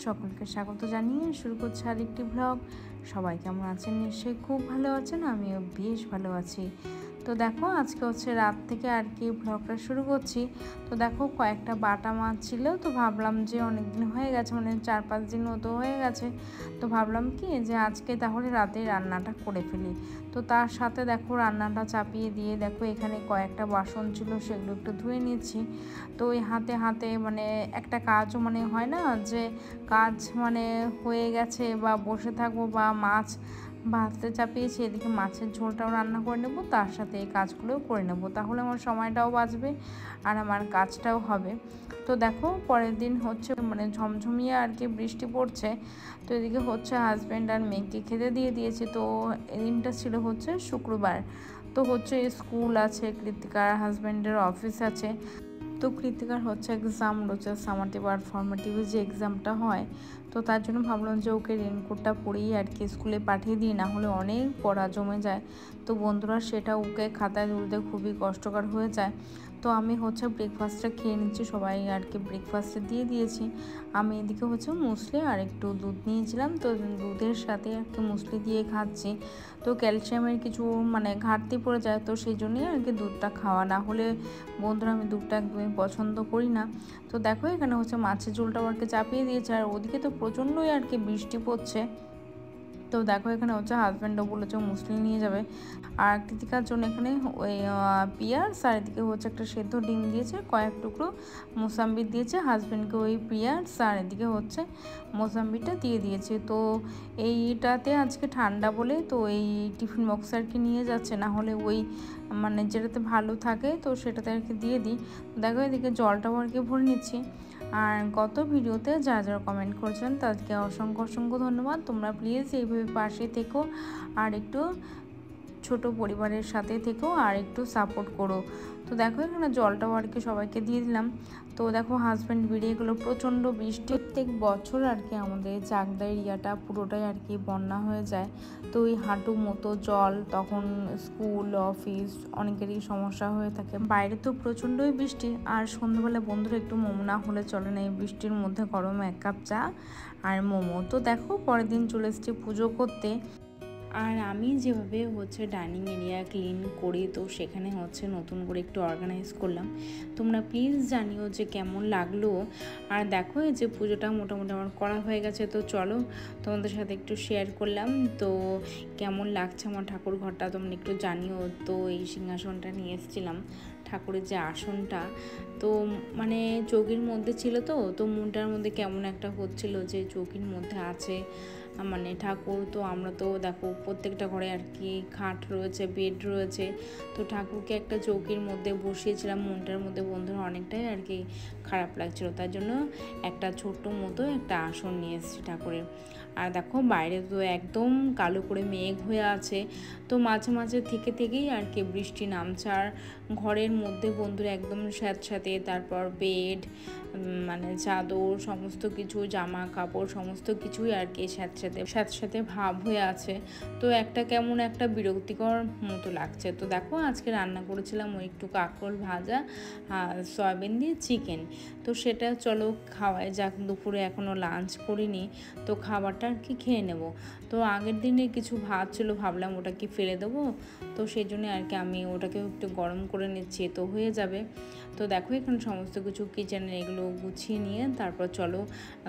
সকলকে স্বাগত জানিয়ে শুরু করছি আরেকটি ব্লগ। সবাই কেমন আছেন? নিশ্চয়ই খুব ভালো আছেন, আমিও বেশ ভালো আছি। তো দেখো আজকে হচ্ছে রাত থেকে আর কি ব্লগটা শুরু করছি। তো দেখো কয়েকটা বাটা মাছ ছিল, তো ভাবলাম যে অনেক দিন হয়ে গেছে, মানে 4-5 দিন মতো হয়ে গেছে। তো ভাবলাম কি যে আজকে তাহলে রাতে রান্নাটা করে ফেলি। তো তার সাথে দেখো রান্নাটা চাপিয়ে দিয়ে দেখো এখানে কয়েকটা বাসন ছিল, সেগুলো একটু ধুয়ে নিচ্ছি। তো ওই হাতে হাতে মানে একটা কাজও মানে হয় না যে কাজ মানে হয়ে গেছে বা বসে থাকবো, বা মাছ ভাজতে চাপিয়েছি, এদিকে মাছের ঝোলটাও রান্না করে নেব, তার সাথে এই কাজগুলোও করে নেব, তাহলে আমার সময়টাও বাঁচবে আর আমার কাজটাও হবে। তো দেখো পরের দিন হচ্ছে মানে ঝমঝমিয়ে আর কি বৃষ্টি পড়ছে। তো এদিকে হচ্ছে হাজব্যান্ড আর মেয়েকে খেতে দিয়ে দিয়েছি। তো এদিনটা ছিল হচ্ছে শুক্রবার। তো হচ্ছে স্কুল আছে, কৃতিকার হাজব্যান্ডের অফিস আছে। তো কৃতিকার হচ্ছে এক্সাম রয়েছে, সামাটিভ আর ফর্মেটিভ যে এক্সামটা হয়। তো তার জন্য ভাবলাম যে ওকে রেনকোটটা পরিয়ে আর কি স্কুলে পাঠিয়ে দিই, না হলে অনেক পড়া জমে যায়। তো বন্ধুরা সেটা ওকে খাতায় তুলতে খুবই কষ্টকর হয়ে যায়। তো আমি হচ্ছে ব্রেকফাস্টটা খেয়ে নিচ্ছি, সবাই আর কি ব্রেকফাস্টে দিয়ে দিয়েছি। আমি এদিকে হচ্ছে মুসলি আর একটু দুধ নিয়েছিলাম, তো দুধের সাথে আর কি মুসলি দিয়ে খাচ্ছি। তো ক্যালসিয়ামের কিছু মানে ঘাটতি পড়ে যায়, তো সেই জন্যই আর কি দুধটা খাওয়া, না হলে বন্ধুরা আমি দুধটা একদমই পছন্দ করি না। তো দেখো এখানে হচ্ছে মাছের ঝোলটাও আর কি চাপিয়ে দিয়েছে, আর ওদিকে তো প্রচণ্ডই আর কি বৃষ্টি পড়ছে। তো দেখো এখানে হচ্ছে হাজব্যান্ডও বলেছে মুসলি নিয়ে যাবে, আর কৃতিকার জন্য এখানে ওই পিঁয়াজ আর এদিকে হচ্ছে একটা সেদ্ধ ডিম দিয়েছে, কয়েক টুকরো মোসাম্বি দিয়েছে, হাজব্যান্ডকে ওই পিঁয়াজ আর এদিকে হচ্ছে মোসাম্বিটা দিয়ে দিয়েছে। তো এইটাতে আজকে ঠান্ডা বলে তো এই টিফিন বক্স আর কি নিয়ে যাচ্ছে, না হলে ওই মানে যেটাতে ভালো থাকে তো সেটাতে আর কি দিয়ে দিই। দেখো এদিকে জলটাও আর কি ভরে নিচ্ছি। আর গত ভিডিওতে যারা যারা কমেন্ট করেছেন তাদেরকে অসংখ্য অসংখ্য ধন্যবাদ। তোমরা প্লিজ এইভাবে পাশে থেকো আর একটু ছোট পরিবারের সাথে থেকেও আর একটু সাপোর্ট করো। তো দেখো এখানে জলটাও আর কি সবাইকে দিয়ে দিলাম। তো দেখো হাজব্যান্ড বেরিয়ে গেলো, প্রচণ্ড বৃষ্টি। প্রত্যেক বছর আর কি আমাদের চাকদা এরিয়াটা পুরোটাই আর কি বন্যা হয়ে যায়। তো ওই হাঁটু মতো জল, তখন স্কুল অফিস অনেকেরই সমস্যা হয়ে থাকে। বাইরে তো প্রচণ্ডই বৃষ্টি, আর সন্ধ্যাবেলা বন্ধুরা একটু মোমো না হলে চলে না, এই বৃষ্টির মধ্যে গরম 1 কাপ চা আর মোমো। তো দেখো পরের দিন চলে এসেছি পুজো করতে। আর আমি যেভাবে হচ্ছে ডাইনিং এরিয়া ক্লিন করি, তো সেখানে হচ্ছে নতুন করে একটু অর্গানাইজ করলাম। তোমরা প্লিজ জানিও যে কেমন লাগলো। আর দেখো এই যে পুজোটা মোটামুটি আমার করা হয়ে গেছে, তো চলো তোমাদের সাথে একটু শেয়ার করলাম। তো কেমন লাগছে আমার ঠাকুর ঘরটা তোমরা একটু জানিও। তো এই সিংহাসনটা নিয়ে এসেছিলাম, ঠাকুরের যে আসনটা, তো মানে চৌকির মধ্যে ছিল, তো মনটার মধ্যে কেমন একটা হচ্ছিল যে চৌকির মধ্যে আছে মানে ঠাকুর। তো আমরা তো দেখো প্রত্যেকটা ঘরে আর কি খাট রয়েছে, বেড রয়েছে, তো ঠাকুরকে একটা চৌকির মধ্যে বসিয়েছিলাম, মনটার মধ্যে বন্ধুরা অনেকটাই আর কি খারাপ লাগছিল, তার জন্য একটা ছোট্ট মতো একটা আসন নিয়ে এসেছি ঠাকুরের। আর দেখো বাইরে তো একদম কালো করে মেঘ হয়ে আছে, তো মাঝে মাঝে থেকে থেকেই আর কি বৃষ্টি নামছে। আর ঘরের মধ্যে বন্ধুরা একদম স্যাঁতস্যাঁতে, তারপর বেড মানে চাদর সমস্ত কিছু, জামা কাপড় সমস্ত কিছুই আর কি স্যাঁতস্যাঁতে ভাব হয়ে আছে। তো একটা কেমন একটা বিরক্তিকর মতো লাগছে। তো দেখো আজকে রান্না করেছিলাম ওই একটু কাঁকরোল ভাজা আর সয়াবিন দিয়ে চিকেন। তো সেটা চলো খাওয়াই যাক, দুপুরে এখনও লাঞ্চ করিনি, তো খাবারটা আর কি খেয়ে নেব। তো আগের দিনে কিছু ভাত ছিল, ভাবলাম ওটা কি ফেলে দেবো, তো সেই জন্য আর কি আমি ওটাকে একটু গরম করে নিচ্ছি, তো হয়ে যাবে। তো দেখো এখানে সমস্ত কিছু কিচেনের এগুলো গুছিয়ে নিয়ে তারপর চলো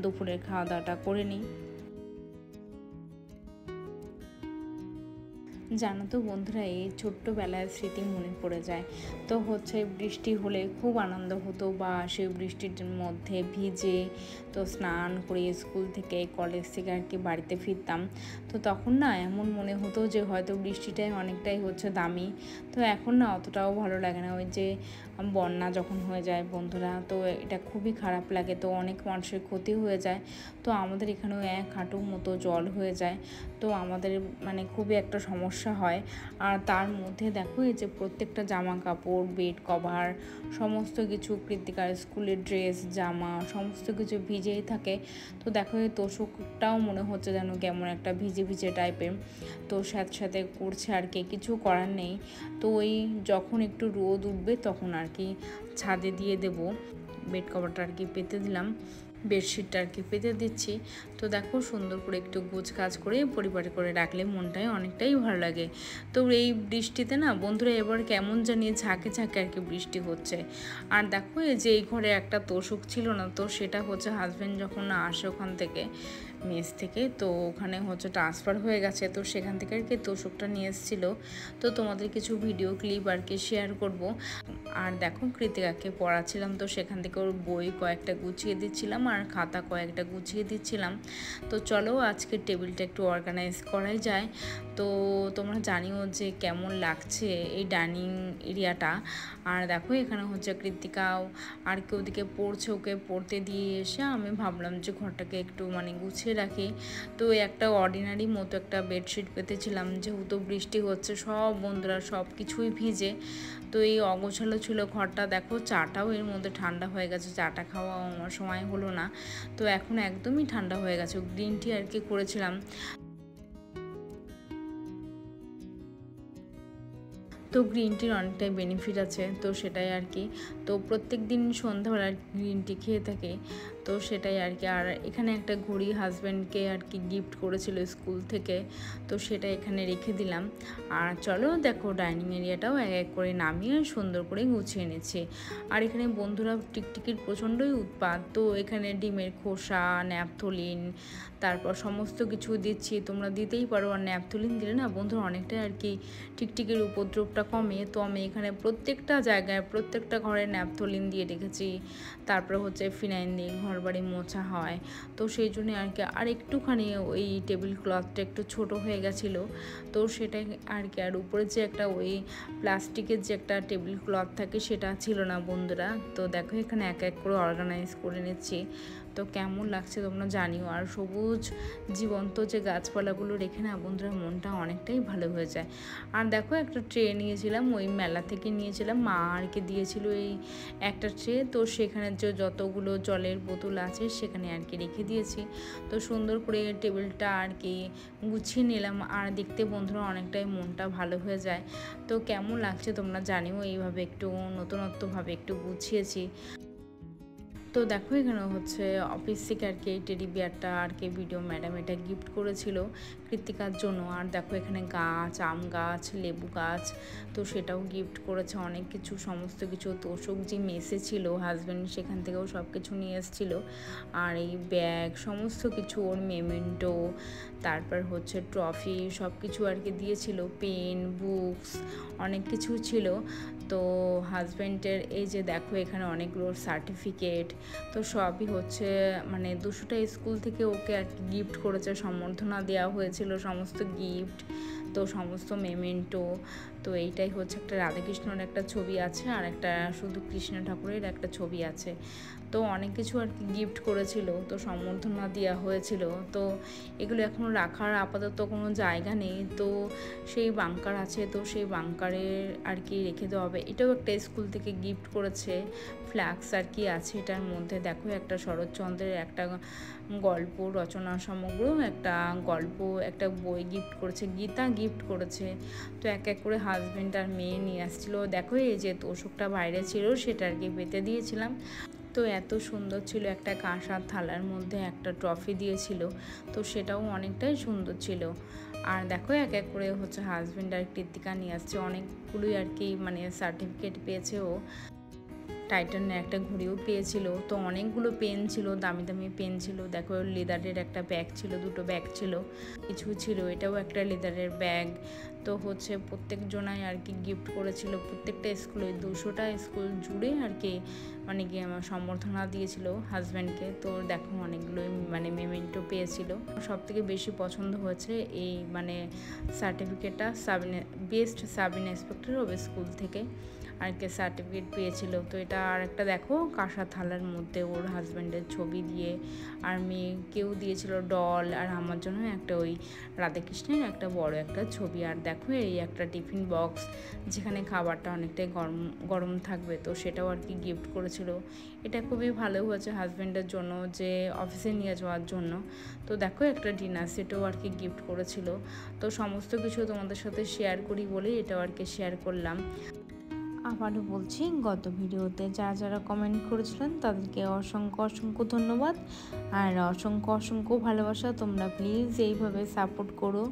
দুপুরের খাওয়া দাওয়াটা করে নিই। জানো তো বন্ধুরা, এই ছোট্টবেলার স্মৃতি মনে পড়ে যায়। তো হচ্ছে বৃষ্টি হলে খুব আনন্দ হতো, বা সেই বৃষ্টির মধ্যে ভিজে তো স্নান করে স্কুল থেকে কলেজ থেকে আর কি বাড়িতে ফিরতাম। তো তখন না এমন মনে হতো যে হয়তো বৃষ্টিটাই অনেকটাই হচ্ছে দামি। তো এখন না অতটাও ভালো লাগে না, ওই যে বন্যা যখন হয়ে যায় বন্ধুরা, তো এটা খুবই খারাপ লাগে, তো অনেক মানুষের ক্ষতি হয়ে যায়। তো আমাদের এখানেও 1 হাঁটু মতো জল হয়ে যায়, তো আমাদের মানে খুবই একটা সমস্যা হয়। আর তার মধ্যে দেখো এই যে প্রত্যেকটা জামা কাপড়, বেড কভার সমস্ত কিছু, কৃতিকার স্কুলের ড্রেস জামা সমস্ত কিছু ভিজেই থাকে। তো দেখো এই তোষকটাও মনে হচ্ছে যেন কেমন একটা ভিজে ভিজে টাইপের, তো স্যাঁতস্যাঁতে করছে আর কি, কিছু করার নেই। তো ওই যখন একটু রোদ উঠবে তখন আর কি ছাদে দিয়ে দেব, বেড কভারটা আর কি পেতে দিলাম। বেডশিটটা আর কি পেতে দিচ্ছি। তো দেখো সুন্দর করে একটু গোছ কাজ করে পরিপাটি করে রাখলে মনটাই অনেকটাই ভালো লাগে। তো এই বৃষ্টিতে না বন্ধুরা এবার কেমন জানিয়ে ঝাঁকে ঝাঁকে আর কি বৃষ্টি হচ্ছে। আর দেখো এই যে এই ঘরে একটা তোষক ছিল না, তো সেটা হচ্ছে হাজব্যান্ড যখন আসে ওখান থেকে মেস থেকে, তো ওখানে হচ্ছে ট্রান্সফার হয়ে গেছে, তো সেখান থেকে আর কি তোষকটা নিয়ে এসেছিলো। তো তোমাদের কিছু ভিডিও ক্লিপ আর কি শেয়ার করব। আর দেখো কৃতিকাকে পড়াচ্ছিলাম, তো সেখান থেকে ওর বই কয়েকটা গুছিয়ে দিচ্ছিলাম আর খাতা কয়েকটা গুছিয়ে দিচ্ছিলাম। তো চলো আজকে টেবিলটা একটু অর্গানাইজ করাই যায়। তো তোমরা জানিও যে কেমন লাগছে এই ডাইনিং এরিয়াটা। আর দেখো এখানে হচ্ছে কৃতিকাও আর কেউ ওদিকে পড়ছে, ওকে পড়তে দিয়ে এসে আমি ভাবলাম যে ঘরটাকে একটু মানে গুছিয়ে রাখি। তো একটা অর্ডিনারি মতো একটা বেডশিট পেতেছিলাম, যেহেতু বৃষ্টি হচ্ছে সব বন্ধুরা সব কিছুই ভিজে। তো এই অগোছালো ছিল ঘরটা। দেখো চাটাও এর মধ্যে ঠান্ডা হয়ে গেছে, চাটা খাওয়া আমার সময় হলো না, তো এখন একদমই ঠান্ডা হয়ে গেছে। গ্রিন টি আর কি করেছিলাম। তো গ্রিন টির অনেকটাই বেনিফিট আছে, তো সেটাই আর কি। তো প্রত্যেক দিন সন্ধ্যাবেলা গ্রিন টি খেয়ে থাকে, তো সেটাই আর কি। আর এখানে একটা ঘড়ি হাজব্যান্ডকে আর কি গিফট করেছিল স্কুল থেকে, তো সেটা এখানে রেখে দিলাম। আর চলো দেখো ডাইনিং এরিয়াটাও এক এক করে নামিয়ে সুন্দর করে গুছিয়ে এনেছি। আর এখানে বন্ধুরা টিকটিকির প্রচণ্ডই উৎপাত, তো এখানে ডিমের খোসা, ন্যাপথলিন, তারপর সমস্ত কিছু দিচ্ছি। তোমরা দিতেই পারো, আর ন্যাপথলিন দিলে না বন্ধুরা অনেকটাই আর কি টিকটিকির উপদ্রবটা কমে। তো আমি এখানে প্রত্যেকটা জায়গায় প্রত্যেকটা ঘরে ন্যাপথলিন দিয়ে রেখেছি। তারপরে হচ্ছে ফিনাইল দিয়ে ঘর বাড়ি মোছা হয়, তো সেই জন্য আর কি। আর একটুখানি ওই টেবিল ক্লথটা একটু ছোট হয়ে গেছিলো, তো সেটাই আর কি। আর উপরে যে একটা ওই প্লাস্টিকের যে একটা টেবিল ক্লথ থাকে সেটা ছিল না বন্ধুরা। তো দেখো এখানে এক এক করে অর্গানাইজ করে নিচ্ছি। তো কেমন লাগছে তোমরা জানিও। আর সবুজ জীবন্ত যে গাছপালাগুলো রেখে না বন্ধুরা মনটা অনেকটাই ভালো হয়ে যায়। আর দেখো একটা ট্রে নিয়েছিলাম, ওই মেলা থেকে নিয়েছিলাম, মা আর কি দিয়েছিল এই একটা ট্রে। তো সেখানে যে যতগুলো জলের বোতল আছে সেখানে আর কি রেখে দিয়েছি। তো সুন্দর করে টেবিলটা আর কি গুছিয়ে নিলাম। আর দেখতে বন্ধুরা অনেকটাই মনটা ভালো হয়ে যায়। তো কেমন লাগছে তোমরা জানিও, এইভাবে একটু নতুনত্বভাবে একটু গুছিয়েছি। তো দেখো এখানে হচ্ছে অফিস থেকে আর কি এই টেডি বিয়ারটা আর কি ভিডিও ম্যাডাম এটা গিফট করেছিল কৃতিকার জন্য। আর দেখো এখানে গাছ, আম গাছ, লেবু গাছ, তো সেটাও গিফট করেছে। অনেক কিছু সমস্ত কিছু তোষক যে মেসে ছিল হাজব্যান্ড সেখান থেকেও সব কিছু নিয়ে এসেছিলো। আর এই ব্যাগ সমস্ত কিছু, ওর মেমেন্টো, তারপর হচ্ছে ট্রফি সব কিছু আর কি দিয়েছিল, পেন, বুকস অনেক কিছু ছিল। তো হাজব্যান্ডের এই যে দেখো এখানে অনেকগুলো সার্টিফিকেট, তো সবই হচ্ছে মানে 200টা স্কুল থেকে ওকে আর কি গিফট করেছে, সম্বর্ধনা দেওয়া হয়েছিল সমস্ত গিফট, তো সমস্ত মেমেন্টো। তো এইটাই হচ্ছে একটা রাধাকৃষ্ণর একটা ছবি আছে, আর একটা শুধু কৃষ্ণ ঠাকুরের একটা ছবি আছে। তো অনেক কিছু আর কি গিফট করেছিল, তো সম্বর্ধনা দেওয়া হয়েছিল। তো এগুলো এখন রাখার আপাতত কোনো জায়গা নেই, তো সেই বাংকার আছে, তো সেই বাংকারে আর কি রেখে দেওয়া হবে। এটাও একটা স্কুল থেকে গিফট করেছে, ফ্ল্যাক্স আর কি আছে এটার মধ্যে। দেখো একটা শরৎচন্দ্রের একটা গল্প রচনা সমগ্র একটা গল্প, একটা বই গিফট করেছে, গীতা গিফট করেছে। তো এক এক করে হাজব্যান্ড আর মেয়ে নিয়ে আসছিলো। দেখো এই যে তোষকটা বাইরে ছিল সেটা আর কি পেতে দিয়েছিলাম। তো এত সুন্দর ছিল, একটা কাঁসার থালার মধ্যে একটা ট্রফি দিয়েছিল, তো সেটাও অনেকটাই সুন্দর ছিল। আর দেখো এক এক করে হচ্ছে হাজব্যান্ড আর কৃতিকা নিয়ে আসছে, অনেকগুলোই আর কি মানে সার্টিফিকেট পেয়েছে ও। টাইটানের একটা ঘড়িও পেয়েছিল। তো অনেকগুলো পেন ছিল, দামি দামি পেন ছিল। দেখো লেদারের একটা ব্যাগ ছিল, দুটো ব্যাগ ছিল, কিছু ছিল, এটাও একটা লেদারের ব্যাগ। তো হচ্ছে প্রত্যেকজনাই আর কি গিফট করেছিল, প্রত্যেকটা স্কুলে 200টা স্কুল জুড়ে আর কি মানে কি আমার সম্বর্ধনা দিয়েছিল হাজব্যান্ডকে। তো দেখো অনেকগুলোই মানে মেমেন্টো পেয়েছিল। সব থেকে বেশি পছন্দ হয়েছে এই মানে সার্টিফিকেটটা best sub inspector of school থেকে আর কি সার্টিফিকেট পেয়েছিল। তো এটা আর একটা দেখো কাঁসা থালার মধ্যে ওর হাজব্যান্ডের ছবি দিয়ে, আর মেয়েকেও দিয়েছিল ডল, আর আমার জন্য একটা ওই রাধাকৃষ্ণের একটা বড় একটা ছবি। আর দেখো এই একটা টিফিন বক্স, যেখানে খাবারটা অনেকটাই গরম গরম থাকবে, তো সেটাও আর কি গিফট করেছিল। এটা খুবই ভালো হয়েছে হাজব্যান্ডের জন্য, যে অফিসে নিয়ে যাওয়ার জন্য। তো দেখো একটা ডিনার সেটও আর কি গিফট করেছিল। তো সমস্ত কিছু তোমাদের সাথে শেয়ার করি বলে এটাও আর কি শেয়ার করলাম। আবারও বলছি, গত ভিডিওতে যারা কমেন্ট করেছিলেন তাদেরকে অসংখ্য অসংখ্য ধন্যবাদ আর অসংখ্য অসংখ্য ভালোবাসা। তোমরা প্লিজ এইভাবে সাপোর্ট করো।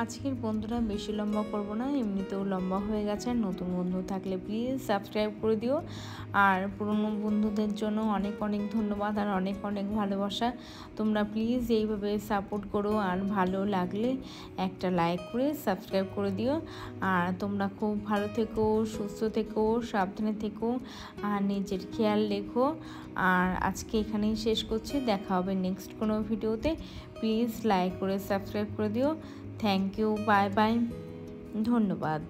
আজকের বন্ধুরা বেশি লম্বা করব না, এমনিতেও লম্বা হয়ে গেছে। আর নতুন বন্ধু থাকলে প্লিজ সাবস্ক্রাইব করে দিও। আর পুরনো বন্ধুদের জন্য অনেক অনেক ধন্যবাদ আর অনেক অনেক ভালোবাসা। তোমরা প্লিজ এইভাবে সাপোর্ট করো আর ভালো লাগলে একটা লাইক করে সাবস্ক্রাইব করে দিও। আর তোমরা খুব ভালো থেকো, সুস্থ থেকো, সাবধানে থেকো আর নিজের খেয়াল রেখো। আর আজকে এখানেই শেষ করছি, দেখা হবে নেক্সট কোনো ভিডিওতে। প্লিজ লাইক করে সাবস্ক্রাইব করে দিও। থ্যাংক ইউ, বাই বাই, ধন্যবাদ।